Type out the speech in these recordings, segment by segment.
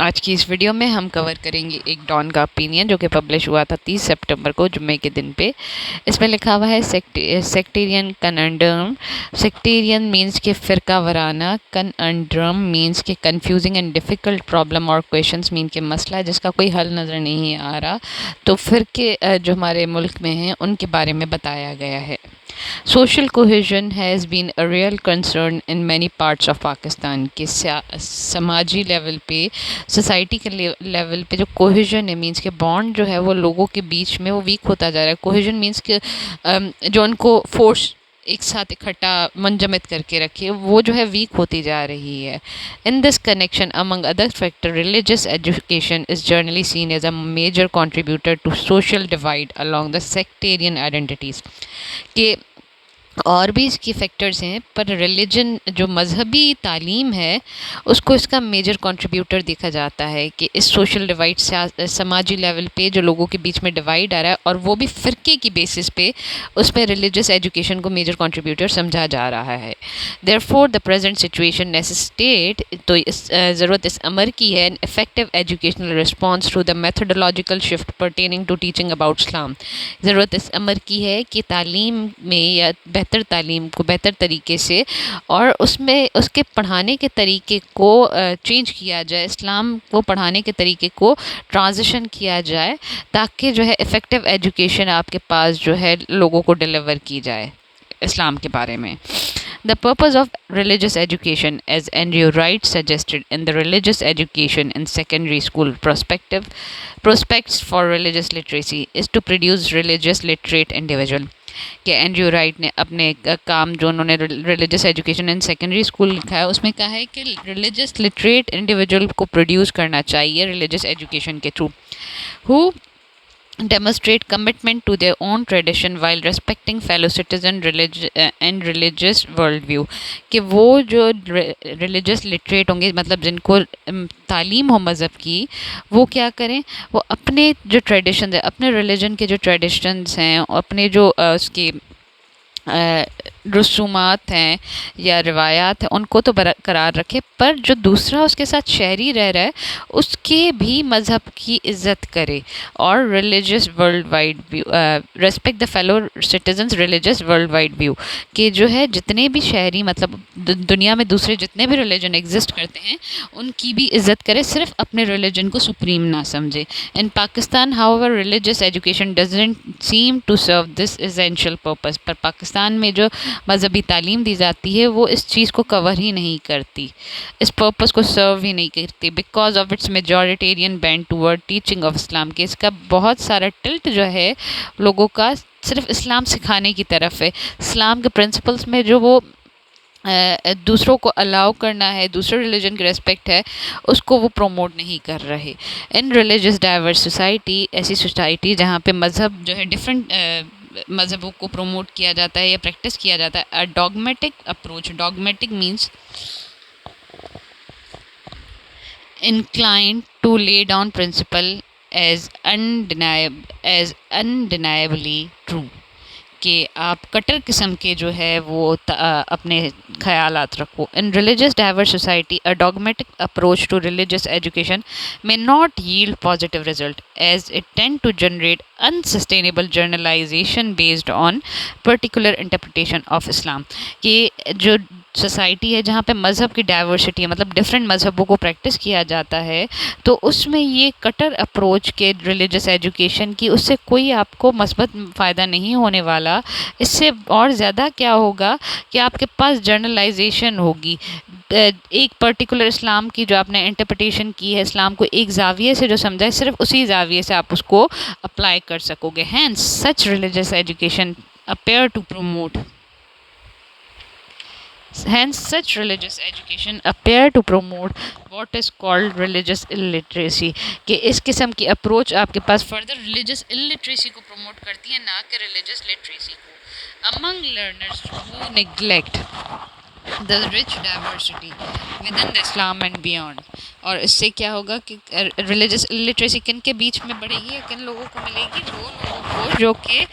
آج کی اس ویڈیو میں ہم کور کریں گے ایک ڈان کا اپینین جو کہ پبلش ہوا تھا 30 سپٹمبر کو جمعے کے دن پہ. اس میں لکھا ہوا ہے سیکٹیرین کننڈرم. سیکٹیرین مینس کہ فرقہ وارانہ، کننڈرم مینس کہ کنفیوزنگ اینڈ ڈیفیکلٹ پرابلم اور کویشچنس مین کہ مسئلہ ہے جس کا کوئی حل نظر نہیں آ رہا. تو فرقے جو ہمارے ملک میں ہیں ان کے بارے میں بتایا گیا ہے. Social cohesion has been a real concern in many parts of Pakistan کہ سماجی لیول پہ، سوسائٹی کے لیول پہ جو کوہیژن ہے مینس کہ بانڈ جو ہے وہ لوگوں کے بیچ میں وہ ویک ہوتا جا رہا ہے. کوہیژن مینس کہ جو ان کو فورس ایک ساتھ اکٹھا منجمد کر کے رکھے وہ جو ہے ویک ہوتی جا رہی ہے. In this connection, among other factors, religious education is generally seen as a major contributor to social divide along the sectarian identities. کہ اور بھی اس کی فیکٹرز ہیں پر ریلیجن جو مذہبی تعلیم ہے اس کو اس کا میجر کنٹریبیوٹر دیکھا جاتا ہے کہ اس سوشل ڈیوائڈ سے سماجی لیول پہ جو لوگوں کے بیچ میں ڈیوائڈ آ رہا ہے اور وہ بھی فرقے کی بیسس پہ اس پہ ریلیجس ایجوکیشن کو میجر کنٹریبیوٹر سمجھا جا رہا ہے. Therefore, the present situation necessitate تو ضرورت اس امر کی ہے an effective educational response to the methodological shift pertaining to teaching about Islam. ضرورت اس امر کی ہے کہ تعلیم میں یا بہتر تعلیم کو بہتر طریقے سے اور اس میں اس کے پڑھانے کے طریقے کو چینج کیا جائے، اسلام کو پڑھانے کے طریقے کو ٹرانزیشن کیا جائے تاکہ جو ہے افیکٹو ایجوکیشن آپ کے پاس جو ہے لوگوں کو ڈیلیور کی جائے اسلام کے بارے میں. The purpose of religious education, as Andrew Wright suggested in the Religious Education in Secondary School Prospects for Religious Literacy, is to produce religious literate individual. کہ اینڈریو رائٹ نے اپنے کام جو انہوں نے ریلیجس ایجوکیشن ان سیکنڈری اسکول لکھا ہے اس میں کہا ہے کہ ریلیجس لٹریٹ انڈیویجول کو پروڈیوس کرنا چاہیے ریلیجس ایجوکیشن کے through who demonstrate commitment to their own tradition while respecting fellow citizen and religious world view. کہ وہ جو ریلیجس لٹریٹ ہوں گے مطلب جن کو تعلیم ہو مذہب کی وہ کیا کریں، وہ اپنے جو ٹریڈیشنز ہیں اپنے ریلیجن کے جو ٹریڈیشنز ہیں اپنے جو اس کی رسومات ہیں یا روایات ہیں ان کو تو برقرار رکھے پر جو دوسرا اس کے ساتھ شہری رہ رہا ہے اس کے بھی مذہب کی عزت کرے. اور religious world wide view respect the fellow citizens religious world wide view کہ جو ہے جتنے بھی شہری مطلب دنیا میں دوسرے جتنے بھی ریلیجن ایگزسٹ کرتے ہیں ان کی بھی عزت کرے، صرف اپنے ریلیجن کو سپریم نہ سمجھے. ان Pakistan however religious education doesn't seem to serve this essential purpose. پر پاکستان میں جو مذہبی تعلیم دی جاتی ہے وہ اس چیز کو کور ہی نہیں کرتی، اس پرپس کو سرو ہی نہیں کرتی because of its majoritarian bent toward teaching of Islam. کہ اس کا بہت سارا ٹلٹ جو ہے لوگوں کا صرف اسلام سکھانے کی طرف ہے. اسلام کے پرنسپلس میں جو وہ دوسروں کو الاؤ کرنا ہے، دوسرے ریلیجن کی ریسپیکٹ ہے اس کو وہ پروموٹ نہیں کر رہے. ان ریلیجس ڈائیورس سوسائٹی ایسی سوسائٹی جہاں پہ مذہب جو ہے ڈفرینٹ مذہبوں کو پروموٹ کیا جاتا ہے یا پریکٹس کیا جاتا ہے. Dogmatic approach, dogmatic means inclined to lay down principle as undeniably true. کہ آپ کٹر قسم کے جو ہے وہ اپنے خیالات رکھو. In religious diverse society a dogmatic approach to religious education may not yield positive result as it tend to generate unsustainable generalization based on particular interpretation of Islam. کہ جو سوسائٹی ہے جہاں پہ مذہب کی ڈائیورسٹی ہے مطلب ڈفرینٹ مذہبوں کو پریکٹس کیا جاتا ہے تو اس میں یہ کٹر اپروچ کے ریلیجس ایجوکیشن کی اس سے کوئی آپ کو مثبت فائدہ نہیں ہونے والا. اس سے اور زیادہ کیا ہوگا کہ آپ کے پاس جرنلائزیشن ہوگی. ایک پرٹیکولر اسلام کی جو آپ نے انٹرپریٹیشن کی ہے اسلام کو ایک زاویے سے جو سمجھا ہے صرف اسی زاویے سے آپ اس کو اپلائی کر سکو گے. Hence such religious education appear to promote Hence, such religious education appear to promote what is called religious illiteracy. کہ اس قسم کی اپروچ آپ کے پاس فردر religious illiteracy کو پروموٹ کرتی ہے نہ کہ religious literacy کو. Among learners who neglect the rich diversity within the Islam and beyond. اور اس سے کیا ہوگا کہ ریلیجس لٹریسی کن کے بیچ میں بڑھے گی، کن لوگوں کو ملے گی، وہ لوگوں کو جو کہ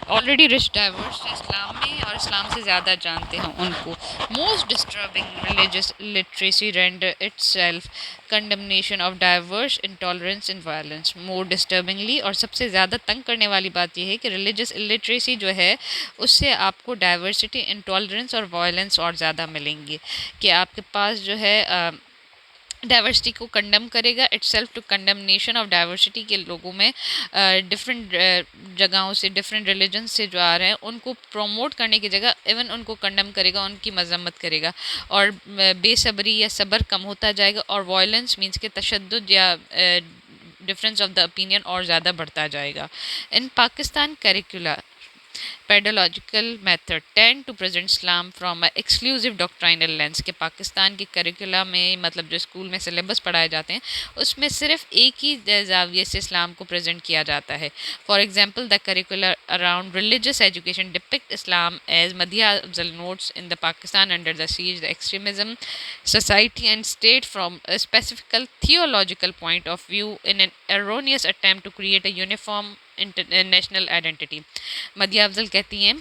آلریڈی رچ ڈائیورس ہیں اسلام میں اور اسلام سے زیادہ جانتے ہیں ان کو. Most disturbing religious literacy render it self condemnation of diverse intolerance and violence more disturbingly. اور سب سے زیادہ تنگ کرنے والی بات یہ ہے کہ ریلیجس لٹریسی جو ہے اس سے آپ کو ڈائیورسٹی، انٹالرنس اور وائلنس اور زیادہ ملیں گی، کہ آپ کے پاس جو ہے ڈائیورسٹی کو کنڈم کرے گا، it self to condemnation of diversity کے لوگوں میں ڈفرینٹ جگہوں سے، ڈفرینٹ ریلیجن سے جو آ رہے ہیں ان کو پروموٹ کرنے کی جگہ ایون ان کو کنڈم کرے گا، ان کی مذمت کرے گا، اور بے صبری یا صبر کم ہوتا جائے گا، اور وائلنس مینس کہ تشدد یا ڈفرینس آف دا اوپینین اور زیادہ بڑھتا جائے گا. In Pakistan curricula pedagogical method tend to present Islam from a exclusive doctrinal lens. کے پاکستان کے کریکولا میں مطلب جو اسکول میں سلیبس پڑھائے جاتے ہیں اس میں صرف ایک ہی زاویے سے اسلام کو پریزنٹ کیا جاتا ہے. For example the curricular around religious education depict Islam as مدیہ افضل notes in the Pakistan under the siege the extremism society and state from a specific theological point of view in an erroneous attempt to create a uniform national identity. Madhya افضل کہتی ہیں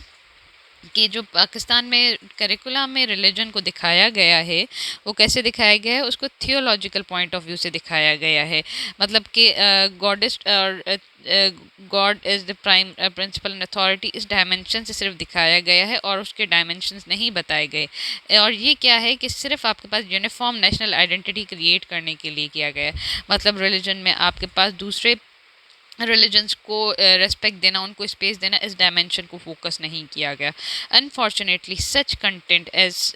کہ جو پاکستان میں curricula میں religion کو دکھایا گیا ہے وہ کیسے دکھایا گیا ہے، اس کو تھیولوجیکل پوائنٹ آف ویو سے دکھایا گیا ہے. مطلب کہ God is the prime principle and authority اس ڈائمینشن سے صرف دکھایا گیا ہے اور اس کے ڈائمینشنز نہیں بتائے گئے. اور یہ کیا ہے کہ صرف آپ کے پاس یونیفارم نیشنل آئیڈینٹی کریٹ کرنے کے لیے کیا گیا ہے. مطلب ریلیجن میں آپ کے پاس دوسرے ریلیجنس کو ریسپیکٹ دینا، ان کو اسپیس دینا، اس ڈائمینشن کو فوکس نہیں کیا گیا. Unfortunately such content as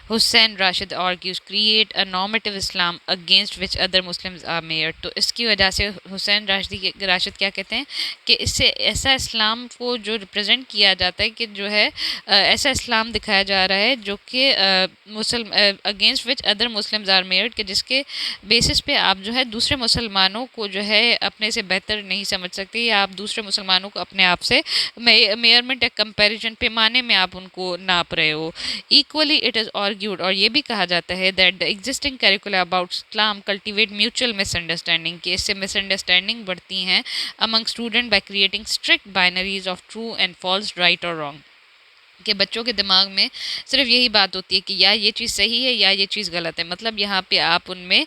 Hussain Rashid argues create a normative Islam against which other Muslims are measured. تو اس کی وجہ سے حسین راشد کیا کہتے ہیں کہ اس سے ایسا اسلام کو جو ریپرزینٹ کیا جاتا ہے کہ جو ہے ایسا اسلام دکھایا جا رہا ہے جو کہ against which other Muslims are mired, کہ جس کے بیسس پہ آپ جو ہے دوسرے مسلمانوں کو جو ہے اپنے سے بہتر نہیں سمجھ سکتے، یا آپ دوسرے مسلمانوں کو اپنے آپ سے میئرمنٹ یا کمپیریزن پیمانے میں آپ ان کو ناپ رہے ہو. ایکولی اٹ از آرگیوڈ، اور یہ بھی کہا جاتا ہے that the existing curricula about Islam cultivate mutual misunderstanding, کہ اس سے مس انڈرسٹینڈنگ بڑھتی ہیں among student by creating strict binaries of true and false, right اور رانگ. کہ بچوں کے دماغ میں صرف یہی بات ہوتی ہے کہ یا یہ چیز صحیح ہے یا یہ چیز غلط ہے. مطلب یہاں پہ آپ ان میں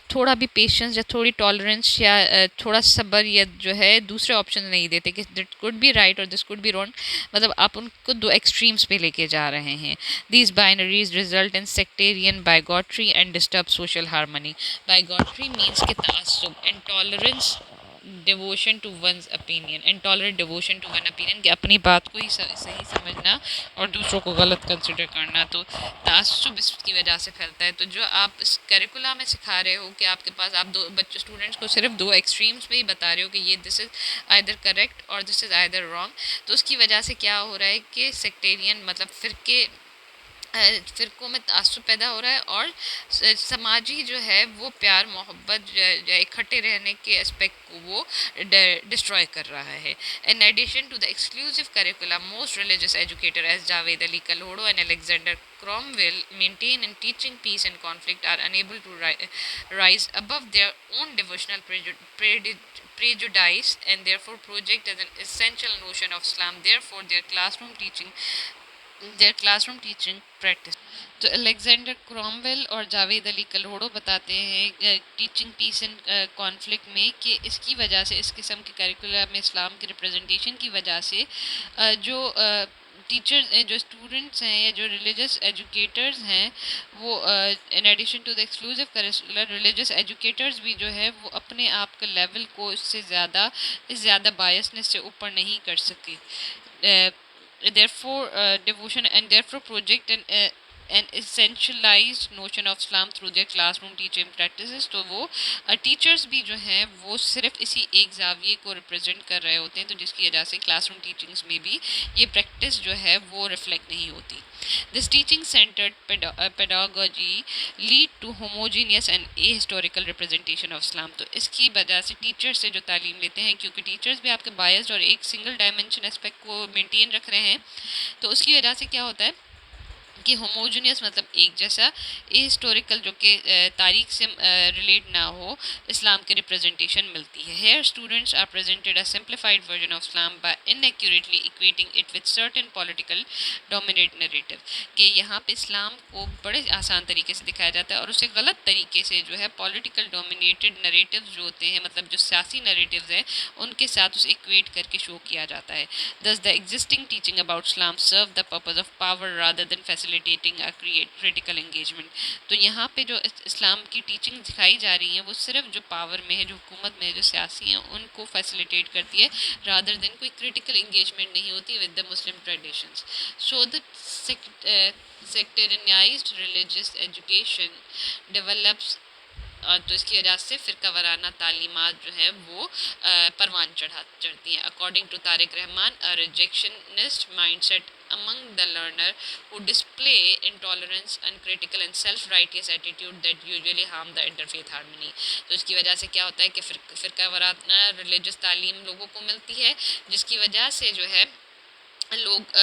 تھوڑا بھی پیشنس یا تھوڑی ٹالرنس یا تھوڑا صبر یا جو ہے دوسرے آپشن نہیں دیتے کہ دیٹ کوڈ بی رائٹ اور دس کوڈ بی رانگ. مطلب آپ ان کو دو ایکسٹریمس پہ لے کے جا رہے ہیں. These binaries result in sectarian bigotry and disturb social harmony. Bigotry means کہ تعصب، intolerance devotion to one's opinion, intolerant devotion to one opinion, کہ اپنی بات کو ہی صحیح سمجھنا اور دوسروں کو غلط کنسیڈر کرنا. تو تعصب اس کی وجہ سے پھیلتا ہے. تو جو آپ اس کریکولا میں سکھا رہے ہو کہ آپ کے پاس آپ دو بچے اسٹوڈنٹس کو صرف دو ایکسٹریمس پہ ہی بتا رہے ہو کہ یہ دس از آئدر کریکٹ اور دس از آئدر رانگ، تو اس کی وجہ سے کیا ہو رہا ہے کہ سیکٹیرین مطلب فرقوں میں تعصب پیدا ہو رہا ہے، اور سماجی جو ہے وہ پیار محبت یا اکٹھے رہنے کے اسپیکٹ کو وہ ڈسٹروائے کر رہا ہے. In addition to the exclusive curricula, most religious educators as Javed Ali Kalhodo and Alexander Cromwell maintain in teaching peace and conflict are unable to rise above their own devotional prejudice and therefore project as an essential notion of Islam. Therefore, their classroom teaching practice. تو Alexander Cromwell اور جاوید علی کلہوڑو بتاتے ہیں teaching piece and conflict میں کہ اس کی وجہ سے اس قسم کے کریکولم میں اسلام کی ریپرزنٹیشن کی وجہ سے جو ٹیچرز ہیں، جو اسٹوڈنٹس ہیں یا جو ریلیجس ایجوکیٹرز ہیں، وہ in addition to the exclusive curricular religious educators بھی جو ہے وہ اپنے آپ کے لیول کو اس زیادہ بائسنس سے اوپر نہیں کر سکے. therefore devotion and therefore project an essentialized notion of Islam through their classroom teaching practices. تو وہ ٹیچرز بھی جو ہیں وہ صرف اسی ایک زاویے کو ریپرزینٹ کر رہے ہوتے ہیں، تو جس کی وجہ سے کلاس روم ٹیچنگس میں بھی یہ پریکٹس جو ہے وہ ریفلیکٹ نہیں ہوتی. This teaching centered pedagogy lead to homogeneous and ahistorical representation of Islam. تو اس کی وجہ سے ٹیچر سے جو تعلیم لیتے ہیں، کیونکہ ٹیچرز بھی آپ کے بائسڈ اور ایک سنگل ڈائمینشن اسپیکٹ کو مینٹین رکھ رہے ہیں، تو اس کی وجہ سے کیا ہوتا ہے کہ ہوموجینس مطلب ایک جیسا، ہسٹوریکل جو کہ تاریخ سے ریلیٹ نہ ہو، اسلام کے ریپرزنٹیشن ملتی ہے. Here students are presented a simplified version of Islam by inaccurately equating it with certain political dominate narrative. کہ یہاں پہ اسلام کو بڑے آسان طریقے سے دکھایا جاتا ہے اور اسے غلط طریقے سے جو ہے پولیٹیکل ڈومینیٹڈ نریٹیوز جو ہوتے ہیں، مطلب جو سیاسی نریٹیوز ہیں، ان کے ساتھ اسے اکویٹ کر کے شو کیا جاتا ہے. Thus, the existing teaching about Islam serve the purpose of power rather than facilitating a critical engagement. تو یہاں پہ جو اسلام کی ٹیچنگ دکھائی جا رہی ہیں وہ صرف جو پاور میں ہے، جو حکومت میں ہے، جو سیاسی ہیں، ان کو فیسیلیٹیٹ کرتی ہے رادر دین کوئی کریٹیکل انگیجمنٹ نہیں ہوتی with the Muslim traditions. So the sectarianized religious education develops. تو اس کی وجہ سے فرقہ وارانہ تعلیمات جو ہیں وہ پروان چڑھتی ہیں. According to Tariq Rahman, rejectionist mindset among the learner who display intolerance, uncritical and self-righteous attitude that usually harm the interfaith harmony. تو اس کی وجہ سے کیا ہوتا ہے کہ فرقہ وارانہ ریلیجس تعلیم لوگوں کو ملتی ہے، جس کی وجہ سے جو ہے لوگ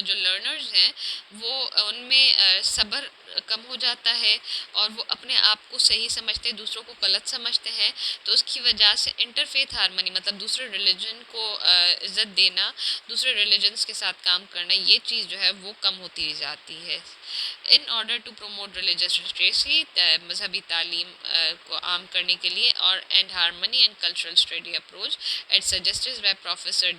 جو لرنرز ہیں وہ ان میں صبر کم ہو جاتا ہے اور وہ اپنے آپ کو صحیح سمجھتے ہیں، دوسروں کو غلط سمجھتے ہیں. تو اس کی وجہ سے انٹرفیتھ ہارمنی مطلب دوسرے ریلیجن کو عزت دینا، دوسرے ریلیجنس کے ساتھ کام کرنا، یہ چیز جو ہے وہ کم ہوتی جاتی ہے. In order to promote religious literacy, مذہبی تعلیم کو عام کرنے کے لیے، اور and harmony and cultural study approach at suggested by professor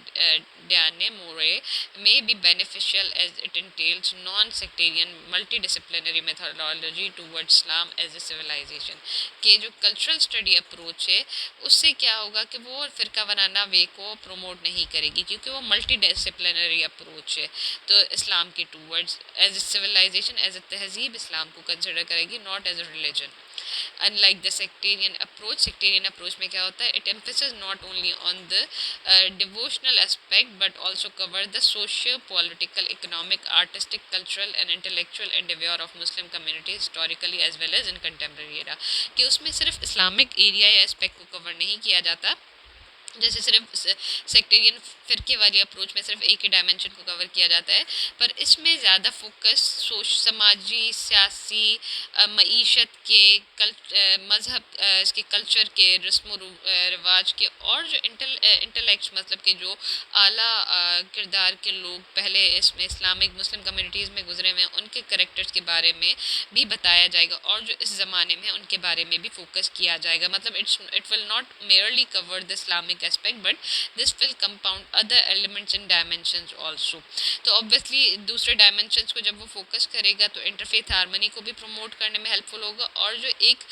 Diane Moore may be beneficial as it entails non-sectarian multidisciplinary methodology towards Islam as a civilization. کہ جو کلچرل اسٹڈی اپروچ ہے اس سے کیا ہوگا کہ وہ فرقہ وارانہ وے کو پروموٹ نہیں کرے گی، کیونکہ وہ ملٹی ڈسپلنری اپروچ ہے. تو اسلام کے towards as a civilization, as a تہذیب اسلام کو کنسیڈر کرے گی، not as a religion. Unlike the sectarian approach میں کیا ہوتا ہے، it emphasizes not only on the devotional aspect but also cover the socio political, economic, artistic, cultural and intellectual endeavor of Muslim community historically as well as in contemporary era. کہ اس میں صرف Islamic area یا aspect کو کور نہیں کیا جاتا، جیسے صرف سیکٹرین فرقے والی اپروچ میں صرف ایک ہی ڈائمینشن کو کور کیا جاتا ہے، پر اس میں زیادہ فوکس سماجی، سیاسی، معیشت کے، مذہب، اس کے کلچر کے، رسم و رواج کے، اور جو انٹلیکٹس مطلب کہ جو اعلیٰ کردار کے لوگ پہلے اس میں اسلامک مسلم کمیونٹیز میں گزرے ہوئے ہیں ان کے کریکٹرز کے بارے میں بھی بتایا جائے گا، اور جو اس زمانے میں ان کے بارے میں بھی فوکس کیا جائے گا. مطلب it will not merely cover the Islamic aspect but this will compound other elements and dimensions also. تو obviously دوسرے ڈائمینشنس کو جب وہ فوکس کرے گا تو انٹرفیتھ ہارمنی کو بھی پروموٹ کرنے میں ہیلپ فل ہوگا، اور جو ایک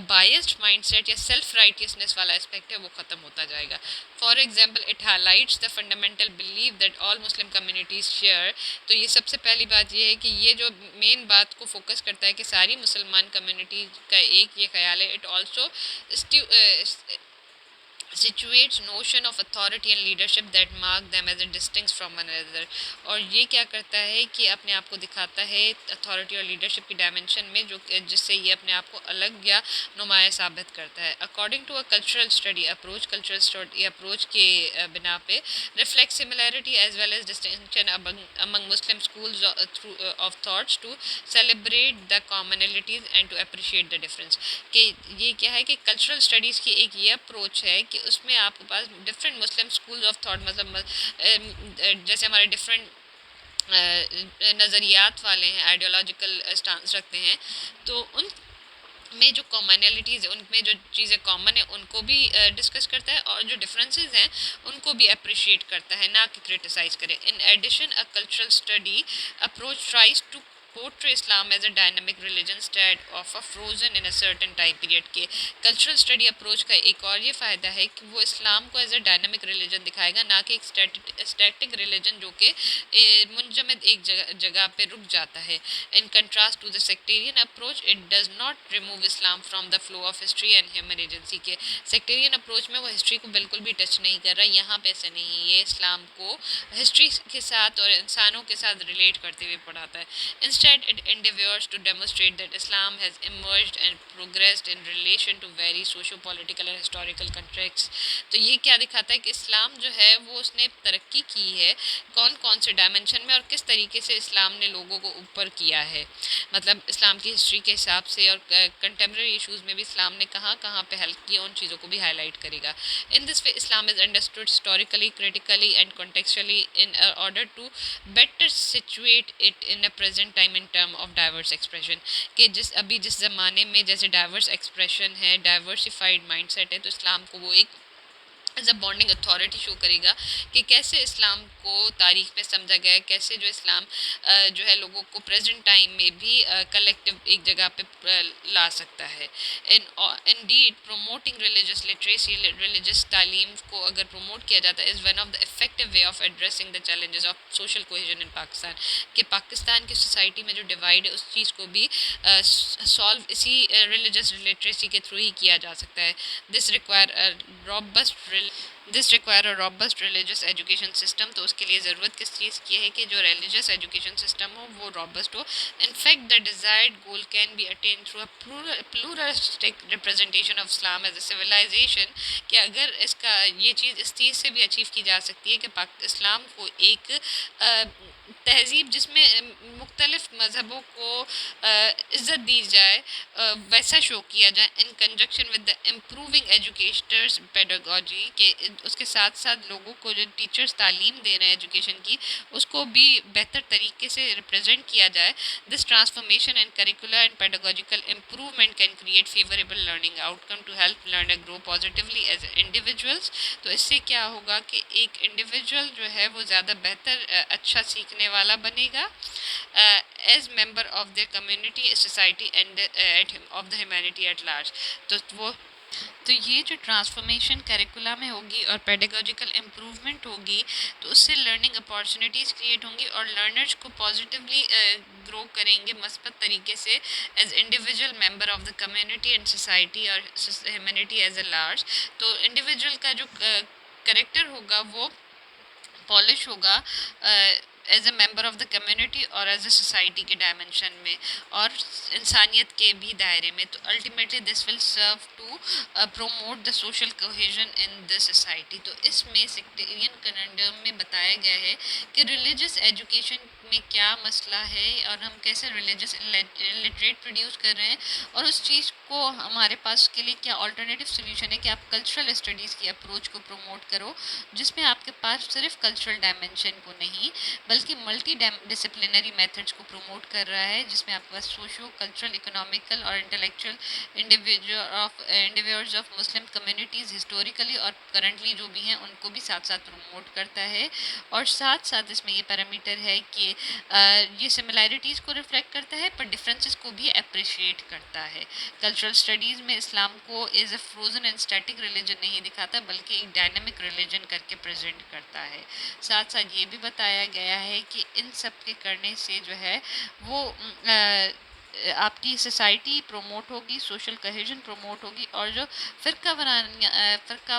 بائسڈ مائنڈ سیٹ یا سیلف رائٹیسنس والا اسپیکٹ ہے وہ ختم ہوتا جائے گا. For example it highlights the fundamental belief that all Muslim communities share. تو یہ سب سے پہلی بات یہ ہے کہ یہ جو مین بات کو فوکس کرتا ہے کہ ساری مسلمان کمیونٹی کا ایک یہ خیال ہے. It also situates notion of authority and leadership that mark them as a distinct from one another. اور یہ کیا کرتا ہے کہ اپنے آپ کو دکھاتا ہے اتھارٹی اور لیڈرشپ کی ڈائمنشن میں، جو جس سے یہ اپنے آپ کو الگ یا نمایاں ثابت کرتا ہے. According to a cultural study approach کے بنا پہ reflect similarity as well as distinction among Muslim schools of thoughts to celebrate the commonalities and to appreciate the difference. کہ یہ کیا ہے کہ کلچرل اسٹڈیز کی ایک یہ اپروچ ہے کہ اس میں آپ کے پاس different Muslim school of thought, مطلب جیسے ہمارے ڈفرینٹ نظریات والے ہیں، آئیڈیالوجیکل اسٹانس رکھتے ہیں، تو ان میں جو کامنالٹیز ہیں، ان میں جو چیزیں کامن ہیں ان کو بھی ڈسکس کرتا ہے، اور جو ڈفرینسز ہیں ان کو بھی اپریشیٹ کرتا ہے، نہ کہ کرٹیسائز کرے. In addition a cultural study approach tries to portray Islam as a dynamic religion instead of a frozen in a certain time period. کے کلچرل اسٹڈی اپروچ کا ایک اور یہ فائدہ ہے کہ وہ اسلام کو ایز اے ڈائنامک ریلیجن دکھائے گا، نہ کہ ایک اسٹیٹک ریلیجن جو کہ منجمد ایک جگہ پہ رک جاتا ہے. In contrast to the sectarian approach it does not remove Islam from the flow of history and human agency. کے سیکٹیرین اپروچ میں وہ ہسٹری کو بالکل بھی ٹچ نہیں کر رہا. یہاں پہ ایسا نہیں، یہ اسلام کو ہسٹری کے ساتھ اور انسانوں کے ساتھ ریلیٹ کرتے ہوئے پڑھاتا ہے. Instead, it endeavors to demonstrate that Islam has emerged and progressed in relation to various socio-political and historical contexts. تو یہ کیا دکھاتا ہے کہ اسلام جو ہے وہ اس نے ترقی کی ہے کون کون سے ڈائمنشن میں اور کس طریقے سے اسلام نے لوگوں کو اوپر کیا ہے. مطلب اسلام کی ہسٹری کے حساب سے اور کنٹمپرری ایشوز میں بھی اسلام نے کہاں کہاں پہ ہیلپ کی ان چیزوں کو بھی ہائی لائٹ کرے گا. In this way Islam is understood historically critically and contextually in order to better situate it in a present time in term of diverse expression. کہ ابھی جس زمانے میں جیسے ڈائیورس ایکسپریشن ہے, ڈائیورسفائڈ مائنڈ سیٹ ہے, تو اسلام کو وہ ایک as a bonding authority show کرے گا کہ کیسے اسلام کو تاریخ میں سمجھا گیا ہے, کیسے جو اسلام جو ہے لوگوں کو پریزنٹ ٹائم میں بھی کلیکٹیو ایک جگہ پہ لا سکتا ہے. Indeed promoting religious literacy, religious تعلیم کو اگر پروموٹ کیا جاتا ہے is one of the effective way of addressing the challenges of social cohesion in Pakistan. کہ پاکستان کی سوسائٹی میں جو ڈیوائڈ ہے اس چیز کو بھی سالو اسی ریلیجس لٹریسی کے تھرو ہی کیا جا سکتا ہے. This require a robust religious education system. تو اس کے لیے ضرورت کس چیز کی ہے کہ جو ریلیجس ایجوکیشن سسٹم ہو وہ رابسٹ ہو. In fact the desired goal can be attain through a pluralistic representation of Islam as a civilisation. کہ اگر اس کا یہ چیز اس چیز سے بھی اچیو کی جا سکتی ہے کہ اسلام کو ایک تہذیب جس میں مختلف مذہبوں کو عزت دی جائے ویسا شو کیا جائے ان کنجکشن ود دا امپروونگ ایجوکیشنرز پیڈاگوجی. کہ اس کے ساتھ ساتھ لوگوں کو جو ٹیچرز تعلیم دے رہے ہیں ایجوکیشن کی اس کو بھی بہتر طریقے سے ریپرزینٹ کیا جائے. This transformation and curricular and pedagogical improvement can create favourable learning outcome to help learner grow positively as individuals. تو اس سے کیا ہوگا کہ ایک انڈیویجول جو ہے وہ زیادہ بہتر اچھا سیکھنے والا بنے گا as member of their community society and of the humanity at large. تو یہ جو ٹرانسفارمیشن کریکولا میں ہوگی اور پیڈاگوجیکل امپروومنٹ ہوگی تو اس سے لرننگ اپارچونیٹیز کریٹ ہوں گی اور لرنرز کو پازیٹیولی گرو کریں گے مثبت طریقے سے as individual member of the community and society اور ہیومینٹی ایز اے لارج. تو انڈیویجول کا جو کریکٹر ہوگا وہ پالش ہوگا as a member of the community اور ایز اے سوسائٹی کے ڈائمنشن میں اور انسانیت کے بھی دائرے میں. تو ultimately this will serve to promote the social cohesion in the society. تو اس میں سیکٹیرین کنڈم میں بتایا گیا ہے کہ ریلیجس ایجوکیشن میں کیا مسئلہ ہے اور ہم کیسے ریلیجس لٹریٹ پروڈیوس کر رہے ہیں اور اس چیز کو ہمارے پاس کے لیے کیا آلٹرنیٹیو سلیوشن ہے کہ آپ کلچرل اسٹڈیز کی اپروچ کو پروموٹ کرو جس میں آپ کے پاس صرف کلچرل ڈائمنشن کو نہیں بلکہ ملٹی ڈسپلنری میتھڈس کو پروموٹ کر رہا ہے جس میں آپ کے پاس سوشو کلچرل اکنامیکل اور intellectual individuals of Muslim communities historically اور کرنٹلی جو بھی ہیں ان کو بھی ساتھ ساتھ پروموٹ کرتا ہے. اور ساتھ ساتھ اس میں یہ پیرامیٹر ہے کہ یہ سملیرٹیز کو ریفلیکٹ کرتا ہے پر ڈفرینسز کو بھی اپریشیٹ کرتا ہے. کلچرل اسٹڈیز میں اسلام کو as a frozen and static religion نہیں دکھاتا بلکہ ایک ڈائنامک ریلیجن کر کے پریزنٹ کرتا ہے. ساتھ ساتھ یہ بھی بتایا گیا ہے کہ ان سب کے کرنے سے جو ہے وہ آپ کی سوسائٹی پروموٹ ہوگی, سوشل کوہیژن پروموٹ ہوگی اور جو فرقہ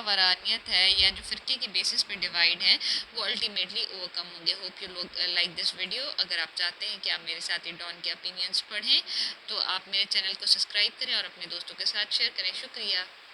وارانیت ہے یا جو فرقے کی بیسس پہ ڈیوائڈ ہے وہ الٹیمیٹلی اوور کم ہوں گے. ہوپ یو لوگ لائک دس ویڈیو. اگر آپ چاہتے ہیں کہ آپ میرے ساتھ ڈان کے اپینینس پڑھیں تو آپ میرے چینل کو سبسکرائب کریں اور اپنے دوستوں کے ساتھ شیئر کریں. شکریہ.